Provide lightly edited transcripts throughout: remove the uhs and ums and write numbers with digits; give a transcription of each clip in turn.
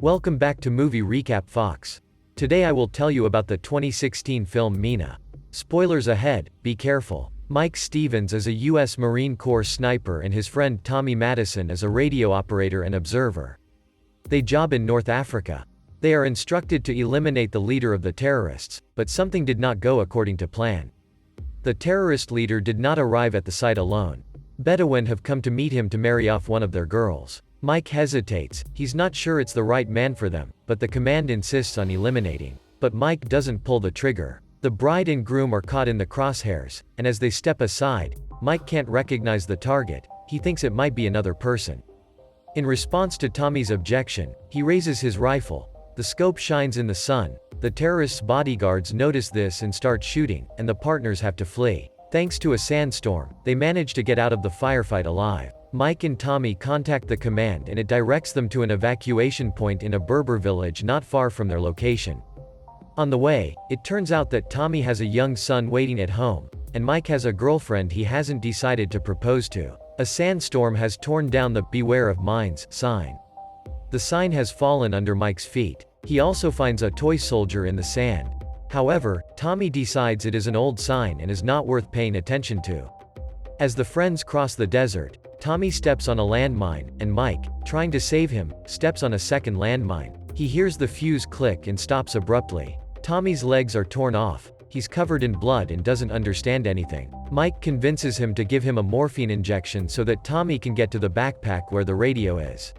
Welcome back to Movie Recap Fox. Today I will tell you about the 2016 film Mina. Spoilers ahead, be careful. Mike Stevens is a U.S. Marine Corps sniper and his friend Tommy Madison is a radio operator and observer. They job in North Africa. They are instructed to eliminate the leader of the terrorists, but something did not go according to plan. The terrorist leader did not arrive at the site alone. Bedouin have come to meet him to marry off one of their girls. Mike hesitates, he's not sure it's the right man for them, but the command insists on eliminating. But Mike doesn't pull the trigger. The bride and groom are caught in the crosshairs, and as they step aside, Mike can't recognize the target, he thinks it might be another person. In response to Tommy's objection, he raises his rifle. The scope shines in the sun, the terrorists' bodyguards notice this and start shooting, and the partners have to flee. Thanks to a sandstorm, they manage to get out of the firefight alive. Mike and Tommy contact the command and it directs them to an evacuation point in a Berber village not far from their location. On the way, it turns out that Tommy has a young son waiting at home, and Mike has a girlfriend he hasn't decided to propose to. A sandstorm has torn down the "Beware of Mines" sign. The sign has fallen under Mike's feet. He also finds a toy soldier in the sand. However, Tommy decides it is an old sign and is not worth paying attention to. As the friends cross the desert, Tommy steps on a landmine, and Mike, trying to save him, steps on a second landmine. He hears the fuse click and stops abruptly. Tommy's legs are torn off, he's covered in blood and doesn't understand anything. Mike convinces him to give him a morphine injection so that Tommy can get to the backpack where the radio is.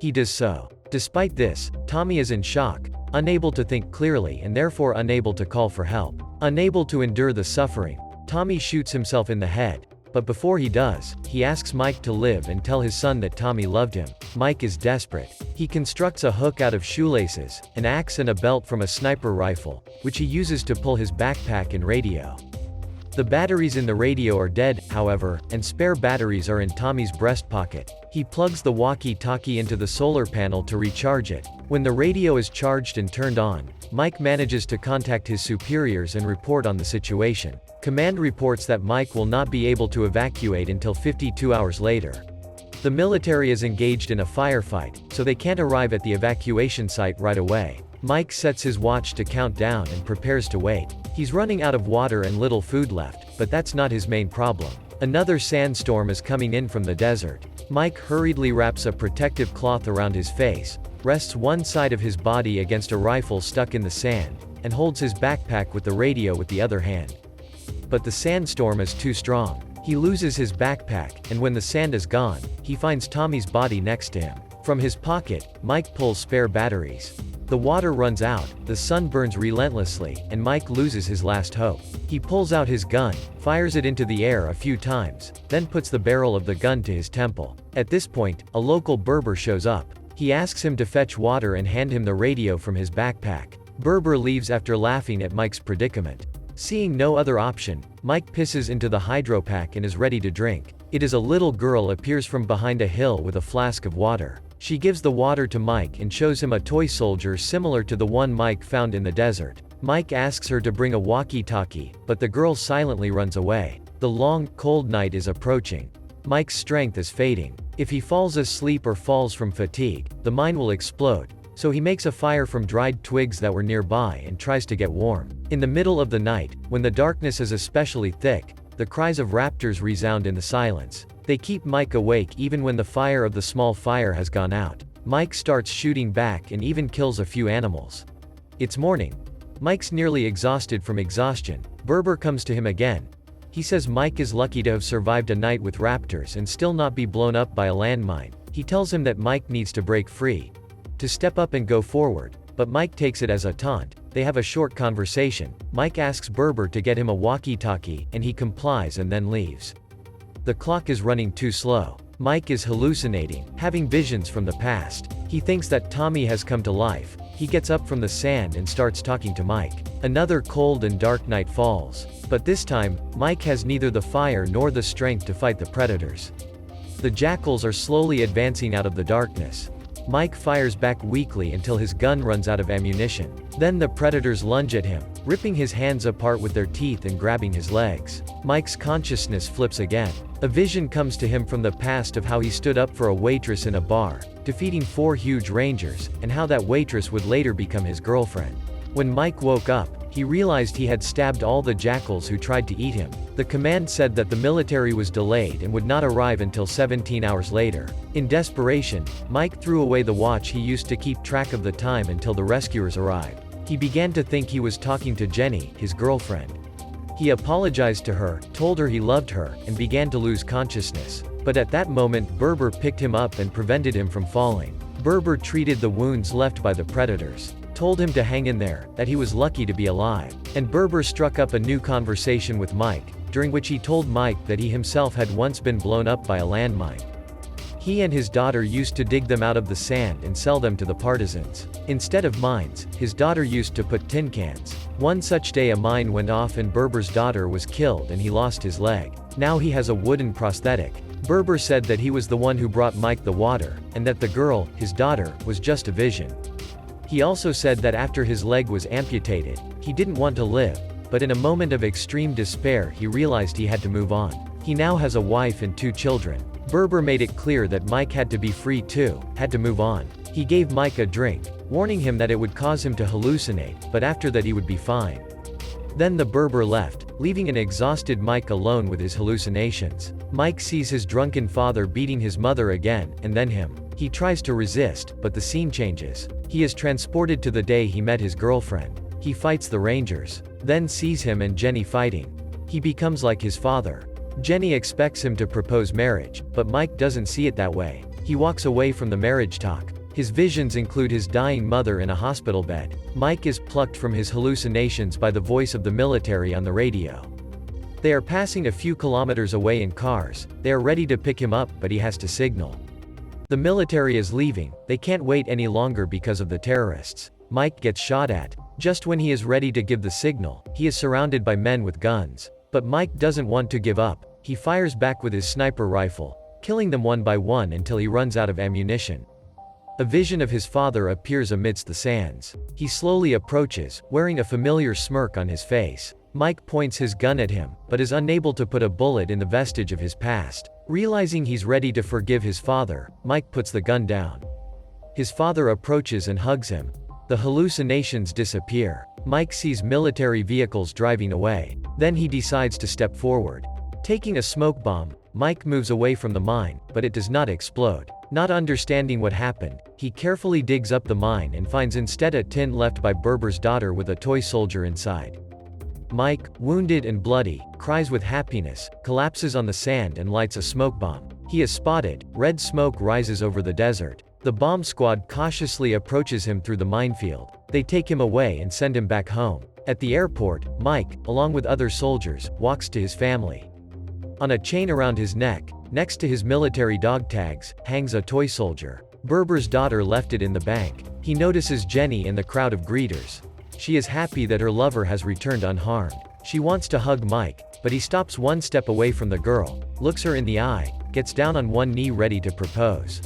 He does so. Despite this, Tommy is in shock, unable to think clearly and therefore unable to call for help. Unable to endure the suffering, Tommy shoots himself in the head. But before he does, he asks Mike to live and tell his son that Tommy loved him. Mike is desperate. He constructs a hook out of shoelaces, an axe and a belt from a sniper rifle, which he uses to pull his backpack and radio. The batteries in the radio are dead, however, and spare batteries are in Tommy's breast pocket. He plugs the walkie-talkie into the solar panel to recharge it. When the radio is charged and turned on, Mike manages to contact his superiors and report on the situation. Command reports that Mike will not be able to evacuate until 52 hours later. The military is engaged in a firefight, so they can't arrive at the evacuation site right away. Mike sets his watch to count down and prepares to wait. He's running out of water and little food left, but that's not his main problem. Another sandstorm is coming in from the desert. Mike hurriedly wraps a protective cloth around his face, rests one side of his body against a rifle stuck in the sand, and holds his backpack with the radio with the other hand. But the sandstorm is too strong. He loses his backpack, and when the sand is gone, he finds Tommy's body next to him. From his pocket, Mike pulls spare batteries. The water runs out, the sun burns relentlessly, and Mike loses his last hope. He pulls out his gun, fires it into the air a few times, then puts the barrel of the gun to his temple. At this point, a local Berber shows up. He asks him to fetch water and hand him the radio from his backpack. Berber leaves after laughing at Mike's predicament. Seeing no other option, Mike pisses into the hydropack and is ready to drink. It is a little girl appears from behind a hill with a flask of water. She gives the water to Mike and shows him a toy soldier similar to the one Mike found in the desert. Mike asks her to bring a walkie-talkie, but the girl silently runs away. The long, cold night is approaching. Mike's strength is fading. If he falls asleep or falls from fatigue, the mine will explode. So he makes a fire from dried twigs that were nearby and tries to get warm. In the middle of the night, when the darkness is especially thick, the cries of raptors resound in the silence. They keep Mike awake even when the fire of the small fire has gone out. Mike starts shooting back and even kills a few animals. It's morning. Mike's nearly exhausted from exhaustion. Berber comes to him again. He says Mike is lucky to have survived a night with raptors and still not be blown up by a landmine. He tells him that Mike needs to break free, to step up and go forward, but Mike takes it as a taunt. They have a short conversation. Mike asks Berber to get him a walkie-talkie, and he complies and then leaves. The clock is running too slow. Mike is hallucinating, having visions from the past. He thinks that Tommy has come to life. He gets up from the sand and starts talking to Mike. Another cold and dark night falls. But this time, Mike has neither the fire nor the strength to fight the predators. The jackals are slowly advancing out of the darkness. Mike fires back weakly until his gun runs out of ammunition. Then the predators lunge at him, ripping his hands apart with their teeth and grabbing his legs. Mike's consciousness flips again. A vision comes to him from the past of how he stood up for a waitress in a bar, defeating 4 huge rangers, and how that waitress would later become his girlfriend. When Mike woke up, he realized he had stabbed all the jackals who tried to eat him. The command said that the military was delayed and would not arrive until 17 hours later. In desperation, Mike threw away the watch he used to keep track of the time until the rescuers arrived. He began to think he was talking to Jenny, his girlfriend. He apologized to her, told her he loved her, and began to lose consciousness. But at that moment, Berber picked him up and prevented him from falling. Berber treated the wounds left by the predators, told him to hang in there, that he was lucky to be alive. And Berber struck up a new conversation with Mike, during which he told Mike that he himself had once been blown up by a landmine. He and his daughter used to dig them out of the sand and sell them to the partisans. Instead of mines, his daughter used to put tin cans. One such day a mine went off and Berber's daughter was killed and he lost his leg. Now he has a wooden prosthetic. Berber said that he was the one who brought Mike the water, and that the girl, his daughter, was just a vision. He also said that after his leg was amputated, he didn't want to live, but in a moment of extreme despair he realized he had to move on. He now has a wife and 2 children. Berber made it clear that Mike had to be free too, had to move on. He gave Mike a drink, warning him that it would cause him to hallucinate, but after that he would be fine. Then the Berber left, leaving an exhausted Mike alone with his hallucinations. Mike sees his drunken father beating his mother again, and then him. He tries to resist, but the scene changes. He is transported to the day he met his girlfriend. He fights the rangers, then sees him and Jenny fighting. He becomes like his father. Jenny expects him to propose marriage, but Mike doesn't see it that way. He walks away from the marriage talk. His visions include his dying mother in a hospital bed. Mike is plucked from his hallucinations by the voice of the military on the radio. They are passing a few kilometers away in cars. They are ready to pick him up, but he has to signal. The military is leaving. They can't wait any longer because of the terrorists. Mike gets shot at. Just when he is ready to give the signal, he is surrounded by men with guns. But Mike doesn't want to give up. He fires back with his sniper rifle, killing them one by one until he runs out of ammunition. A vision of his father appears amidst the sands. He slowly approaches, wearing a familiar smirk on his face. Mike points his gun at him, but is unable to put a bullet in the vestige of his past. Realizing he's ready to forgive his father, Mike puts the gun down. His father approaches and hugs him. The hallucinations disappear. Mike sees military vehicles driving away. Then he decides to step forward. Taking a smoke bomb, Mike moves away from the mine, but it does not explode. Not understanding what happened, he carefully digs up the mine and finds instead a tin left by Berber's daughter with a toy soldier inside. Mike, wounded and bloody, cries with happiness, collapses on the sand and lights a smoke bomb. He is spotted. Red smoke rises over the desert. The bomb squad cautiously approaches him through the minefield. They take him away and send him back home. At the airport, Mike, along with other soldiers, walks to his family. On a chain around his neck, next to his military dog tags, hangs a toy soldier. Berber's daughter left it in the bank. He notices Jenny in the crowd of greeters. She is happy that her lover has returned unharmed. She wants to hug Mike, but he stops one step away from the girl, looks her in the eye, gets down on one knee ready to propose.